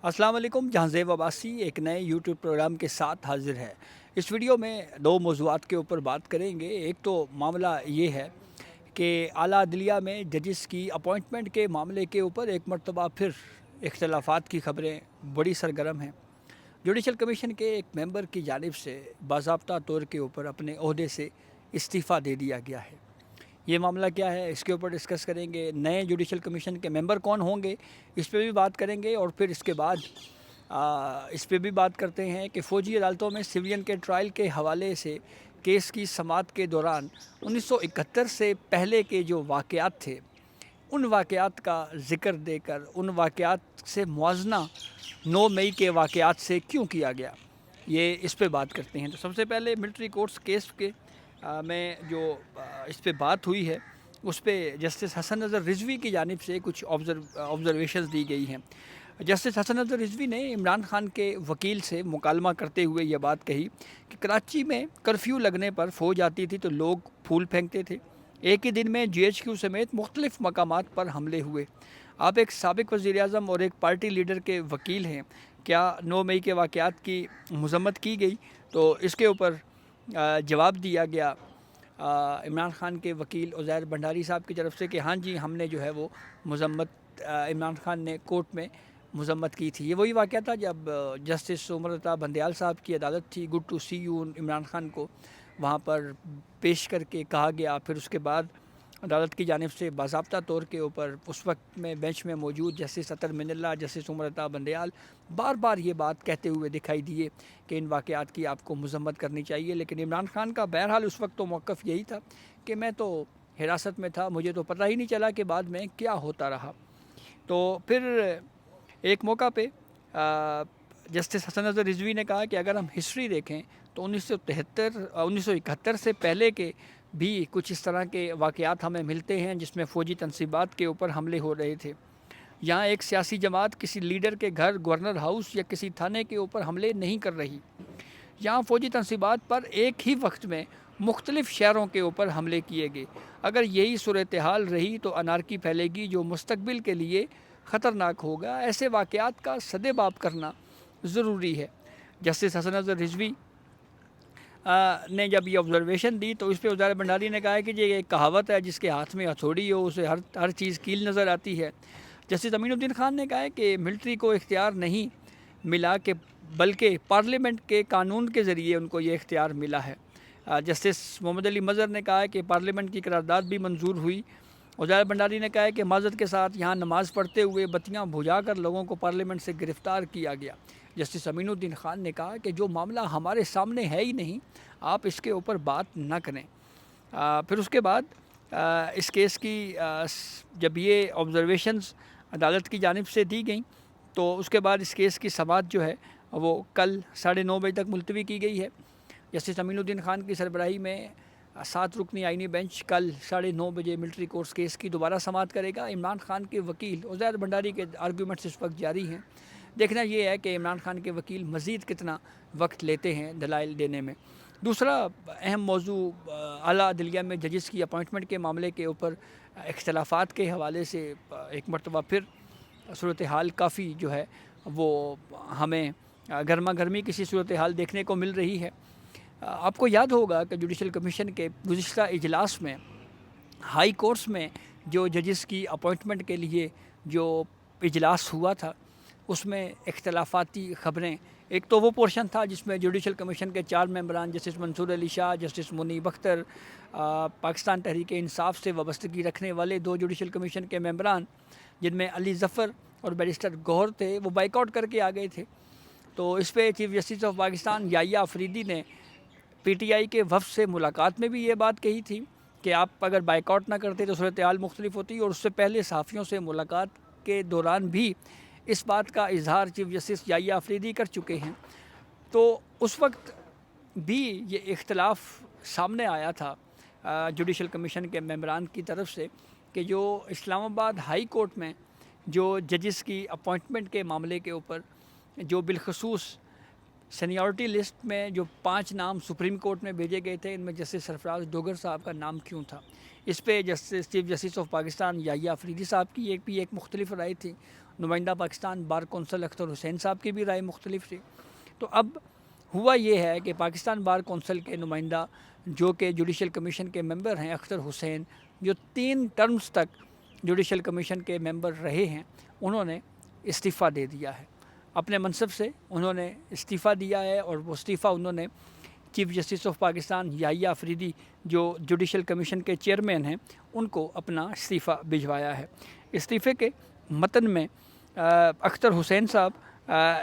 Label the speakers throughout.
Speaker 1: السلام علیکم، جہاں زیب عباسی ایک نئے یوٹیوب پروگرام کے ساتھ حاضر ہے۔ اس ویڈیو میں دو موضوعات کے اوپر بات کریں گے۔ ایک تو معاملہ یہ ہے کہ اعلیٰ عدلیہ میں ججز کی اپوائنٹمنٹ کے معاملے کے اوپر ایک مرتبہ پھر اختلافات کی خبریں بڑی سرگرم ہیں۔ جوڈیشل کمیشن کے ایک ممبر کی جانب سے باضابطہ طور کے اوپر اپنے عہدے سے استعفیٰ دے دیا گیا ہے۔ یہ معاملہ کیا ہے، اس کے اوپر ڈسکس کریں گے۔ نئے جوڈیشل کمیشن کے ممبر کون ہوں گے، اس پہ بھی بات کریں گے، اور پھر اس کے بعد اس پہ بھی بات کرتے ہیں کہ فوجی عدالتوں میں سویلین کے ٹرائل کے حوالے سے کیس کی سماعت کے دوران 1971 سے پہلے کے جو واقعات تھے، ان واقعات کا ذکر دے کر ان واقعات سے موازنہ 9 مئی کے واقعات سے کیوں کیا گیا، یہ اس پہ بات کرتے ہیں۔ تو سب سے پہلے ملٹری کورٹس کیس کے میں جو اس پہ بات ہوئی ہے، اس پہ جسٹس حسن نظر رضوی کی جانب سے کچھ آبزرویشنز دی گئی ہیں۔ جسٹس حسن نظر رضوی نے عمران خان کے وکیل سے مکالمہ کرتے ہوئے یہ بات کہی کہ کراچی میں کرفیو لگنے پر فوج آتی تھی تو لوگ پھول پھینکتے تھے۔ ایک ہی دن میں جی ایچ کیو سمیت مختلف مقامات پر حملے ہوئے۔ آپ ایک سابق وزیر اعظم اور ایک پارٹی لیڈر کے وکیل ہیں، کیا 9 مئی کے واقعات کی مذمت کی گئی؟ تو اس کے اوپر جواب دیا گیا عمران خان کے وکیل عزیر بھنڈاری صاحب کی طرف سے کہ ہاں جی، ہم نے جو ہے وہ مذمت عمران خان نے کورٹ میں مذمت کی تھی۔ یہ وہی واقعہ تھا جب جسٹس عمر عطا بندیال صاحب کی عدالت تھی، good to see you Imran Khan کو وہاں پر پیش کر کے کہا گیا۔ پھر اس کے بعد عدالت کی جانب سے باضابطہ طور کے اوپر اس وقت میں بینچ میں موجود جسٹس اطہر من اللہ، جسٹس عمر عطا بندیال بار بار یہ بات کہتے ہوئے دکھائی دیے کہ ان واقعات کی آپ کو مذمت کرنی چاہیے، لیکن عمران خان کا بہرحال اس وقت تو موقف یہی تھا کہ میں تو حراست میں تھا، مجھے تو پتہ ہی نہیں چلا کہ بعد میں کیا ہوتا رہا۔ تو پھر ایک موقع پہ جسٹس حسن نظر رضوی نے کہا کہ اگر ہم ہسٹری دیکھیں تو 1971 سے پہلے کے بھی کچھ اس طرح کے واقعات ہمیں ملتے ہیں جس میں فوجی تنصیبات کے اوپر حملے ہو رہے تھے۔ یہاں ایک سیاسی جماعت کسی لیڈر کے گھر، گورنر ہاؤس یا کسی تھانے کے اوپر حملے نہیں کر رہی۔ یہاں فوجی تنصیبات پر ایک ہی وقت میں مختلف شہروں کے اوپر حملے کیے گئے۔ اگر یہی صورتحال رہی تو انارکی پھیلے گی جو مستقبل کے لیے خطرناک ہوگا۔ ایسے واقعات کا سدِ باب کرنا ضروری ہے۔ جسٹس حسن نظر رضوی نے جب یہ آبزرویشن دی تو اس پہ عزیر بھنڈاری نے کہا کہ یہ ایک کہاوت ہے، جس کے ہاتھ میں ہتھوڑی ہو اسے ہر چیز کیل نظر آتی ہے۔ جسٹس امین الدین خان نے کہا کہ ملٹری کو اختیار نہیں ملا کہ بلکہ پارلیمنٹ کے قانون کے ذریعے ان کو یہ اختیار ملا ہے۔ جسٹس محمد علی مظہر نے کہا کہ پارلیمنٹ کی قرارداد بھی منظور ہوئی۔ عزیر بھنڈاری نے کہا کہ معذرت کے ساتھ یہاں نماز پڑھتے ہوئے بتیاں بجھا کر لوگوں کو پارلیمنٹ سے گرفتار کیا گیا۔ جسٹس امین الدین خان نے کہا کہ جو معاملہ ہمارے سامنے ہے ہی نہیں، آپ اس کے اوپر بات نہ کریں۔ پھر اس کے بعد اس کیس کی جب یہ آبزرویشنز عدالت کی جانب سے دی گئیں تو اس کے بعد اس کیس کی سماعت جو ہے وہ کل 9:30 بجے تک ملتوی کی گئی ہے۔ جسٹس امین الدین خان کی سربراہی میں 7 رکنی آئینی بینچ کل 9:30 بجے ملٹری کورٹس کیس کی دوبارہ سماعت کرے گا۔ عمران خان کے وکیل عزیر بھنڈاری کے آرگیومنٹس اس وقت جاری ہیں۔ دیکھنا یہ ہے کہ عمران خان کے وکیل مزید کتنا وقت لیتے ہیں دلائل دینے میں۔ دوسرا اہم موضوع اعلیٰ عدلیہ میں ججز کی اپوائنٹمنٹ کے معاملے کے اوپر اختلافات کے حوالے سے ایک مرتبہ پھر صورتحال کافی جو ہے وہ ہمیں گرما گرمی کسی صورتحال دیکھنے کو مل رہی ہے۔ آپ کو یاد ہوگا کہ جوڈیشل کمیشن کے گزشتہ اجلاس میں ہائی کورٹس میں جو ججز کی اپوائنٹمنٹ کے لیے جو اجلاس ہوا تھا، اس میں اختلافاتی خبریں، ایک تو وہ پورشن تھا جس میں جوڈیشل کمیشن کے 4 ممبران جسٹس منصور علی شاہ، جسٹس منیب اختر، پاکستان تحریک انصاف سے وابستگی رکھنے والے 2 جوڈیشل کمیشن کے ممبران جن میں علی ظفر اور بیرسٹر گوہر تھے، وہ بائیک آؤٹ کر کے آ گئے تھے۔ تو اس پہ چیف جسٹس آف پاکستان یحییٰ آفریدی نے پی ٹی آئی کے وفد سے ملاقات میں بھی یہ بات کہی تھی کہ آپ اگر بائیک آؤٹ نہ کرتے تو صورتحال مختلف ہوتی، اور اس سے پہلے صحافیوں سے ملاقات کے دوران بھی اس بات کا اظہار چیف جسٹس یحییٰ آفریدی کر چکے ہیں۔ تو اس وقت بھی یہ اختلاف سامنے آیا تھا جوڈیشل کمیشن کے ممبران کی طرف سے کہ جو اسلام آباد ہائی کورٹ میں جو ججز کی اپوائنٹمنٹ کے معاملے کے اوپر جو بالخصوص سینیورٹی لسٹ میں جو 5 نام سپریم کورٹ میں بھیجے گئے تھے، ان میں جسٹس سرفراز ڈوگر صاحب کا نام کیوں تھا، اس پہ چیف جسٹس آف پاکستان یحییٰ آفریدی صاحب کی ایک مختلف رائے تھی۔ نمائندہ پاکستان بار کونسل اختر حسین صاحب کی بھی رائے مختلف تھی۔ تو اب ہوا یہ ہے کہ پاکستان بار کونسل کے نمائندہ جو کہ جوڈیشل کمیشن کے ممبر ہیں اختر حسین، جو 3 ٹرمز تک جوڈیشل کمیشن کے ممبر رہے ہیں، انہوں نے استعفیٰ دے دیا ہے اپنے منصب سے، انہوں نے استعفیٰ دیا ہے، اور وہ استعفیٰ انہوں نے چیف جسٹس آف پاکستان یحییٰ افریدی جو جوڈیشل کمیشن کے چیئرمین ہیں ان کو اپنا استعفیٰ بھجوایا ہے۔ استعفے کے متن میں اختر حسین صاحب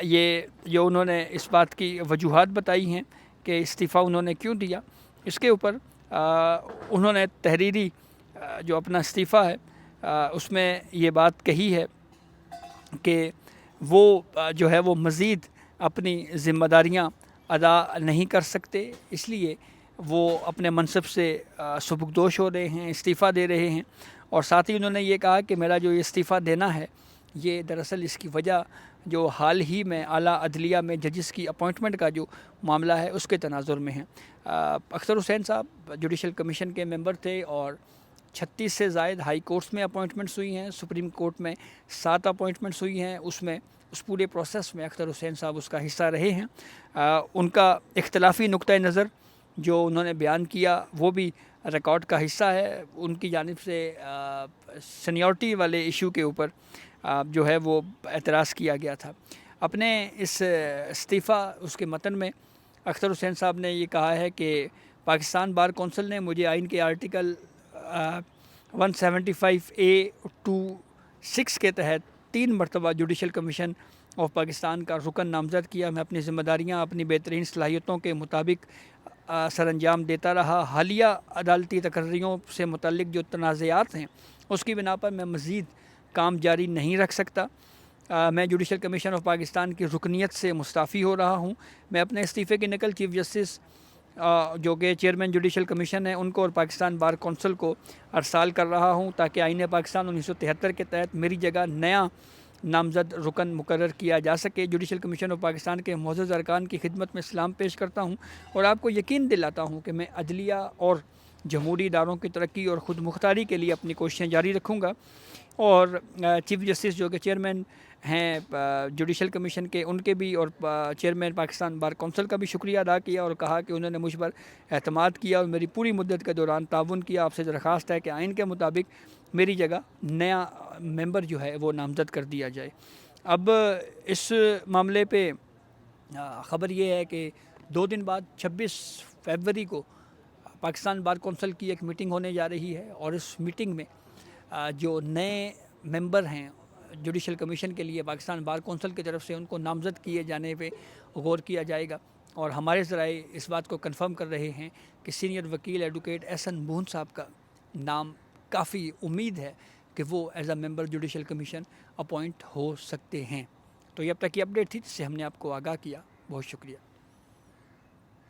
Speaker 1: یہ جو انہوں نے اس بات کی وجوہات بتائی ہیں کہ استعفیٰ انہوں نے کیوں دیا، اس کے اوپر انہوں نے تحریری جو اپنا استعفیٰ ہے اس میں یہ بات کہی ہے کہ وہ جو ہے وہ مزید اپنی ذمہ داریاں ادا نہیں کر سکتے، اس لیے وہ اپنے منصب سے سبکدوش ہو رہے ہیں، استعفیٰ دے رہے ہیں، اور ساتھ ہی انہوں نے یہ کہا کہ میرا جو یہ استعفیٰ دینا ہے یہ دراصل اس کی وجہ جو حال ہی میں اعلیٰ عدلیہ میں ججز کی اپوائنٹمنٹ کا جو معاملہ ہے اس کے تناظر میں ہے۔ اختر حسین صاحب جوڈیشل کمیشن کے ممبر تھے، اور 36 سے زائد ہائی کورٹس میں اپوائنٹمنٹس ہوئی ہیں، سپریم کورٹ میں 7 اپوائنٹمنٹس ہوئی ہیں، اس پورے پروسیس میں اختر حسین صاحب اس کا حصہ رہے ہیں۔ ان کا اختلافی نقطۂ نظر جو انہوں نے بیان کیا وہ بھی ریکارڈ کا حصہ ہے۔ ان کی جانب سے سینیورٹی والے ایشو کے اوپر جو ہے وہ اعتراض کیا گیا تھا۔ اپنے اس استعفیٰ اس کے متن میں اختر حسین صاحب نے یہ کہا ہے کہ پاکستان بار کونسل نے مجھے آئین کے آرٹیکل 175A(2)(6) کے تحت 3 مرتبہ جوڈیشل کمیشن آف پاکستان کا رکن نامزد کیا۔ میں اپنی ذمہ داریاں اپنی بہترین صلاحیتوں کے مطابق سر انجام دیتا رہا۔ حالیہ عدالتی تقرریوں سے متعلق جو تنازعات ہیں اس کی بنا پر میں مزید کام جاری نہیں رکھ سکتا۔ میں جوڈیشل کمیشن آف پاکستان کی رکنیت سے مستعفی ہو رہا ہوں۔ میں اپنے استعفے کی نقل چیف جسٹس جو کہ چیئرمین جوڈیشل کمیشن ہے ان کو اور پاکستان بار کونسل کو ارسال کر رہا ہوں تاکہ آئین پاکستان 1973 کے تحت میری جگہ نیا نامزد رکن مقرر کیا جا سکے۔ جوڈیشل کمیشن آف پاکستان کے معزز ارکان کی خدمت میں سلام پیش کرتا ہوں اور آپ کو یقین دلاتا ہوں کہ میں عدلیہ اور جمہوری اداروں کی ترقی اور خود مختاری کے لیے اپنی کوششیں جاری رکھوں گا۔ اور چیف جسٹس جو کہ چیئرمین ہیں جوڈیشل کمیشن کے، ان کے بھی اور چیئرمین پاکستان بار کونسل کا بھی شکریہ ادا کیا اور کہا کہ انہوں نے مجھ پر اعتماد کیا اور میری پوری مدت کے دوران تعاون کیا۔ آپ سے درخواست ہے کہ آئین کے مطابق میری جگہ نیا ممبر جو ہے وہ نامزد کر دیا جائے۔ اب اس معاملے پہ خبر یہ ہے کہ 2 دن بعد 26 فروری کو پاکستان بار کونسل کی ایک میٹنگ ہونے جا رہی ہے، اور اس میٹنگ میں جو نئے ممبر ہیں جوڈیشل کمیشن کے لیے پاکستان بار کونسل کی طرف سے ان کو نامزد کیے جانے پہ غور کیا جائے گا۔ اور ہمارے ذرائع اس بات کو کنفرم کر رہے ہیں کہ سینئر وکیل ایڈوکیٹ احسن مون صاحب کا نام کافی امید ہے کہ وہ as a member judicial commission appoint ہو سکتے ہیں۔ تو یہ اب تک کی اپڈیٹ تھی جس سے ہم نے آپ کو آگاہ کیا۔ بہت شکریہ۔